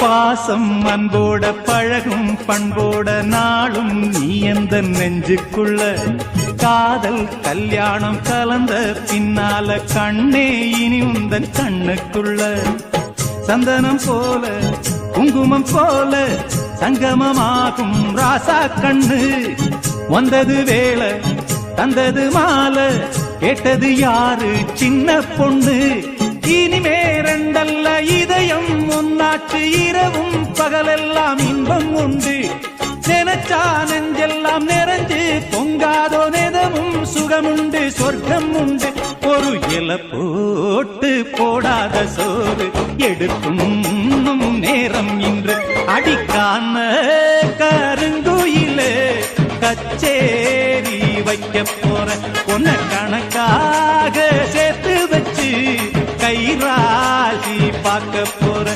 பாசம் அன்போட பழகும் பண்போட நாளும் நீ எந்த நெஞ்சுக்குள்ள காதல் கல்யாணம் கலந்த பின்னால கண்ணே இனி உந்தன் கண்ணுக்குள்ள சந்தனம் போல குங்குமம் போல சங்கமமாகும் ராசா கண்ணு வந்தது வேளை தந்தது மாலை கேட்டது யாரு சின்ன பொண்ணு இனிமே ரெண்டல்ல இதயம் ஒன்னாச்சு இரவும் பகலெல்லாம் இன்பம் உண்டு நினைச்சா நெஞ்செல்லாம் நிறைஞ்சு பொங்காதோ நெதமும் சுகமுண்டு சொர்க்கம் உண்டு ஒரு இலை போட்டு போடாத சோறு எடுக்கும் நேரம் இன்று அடிக்கான கருங்குயிலே கச்சேரி வைக்க போற பொன்ன கணக்காக சேர்த்து வச்சு கைராசி பார்க்க போற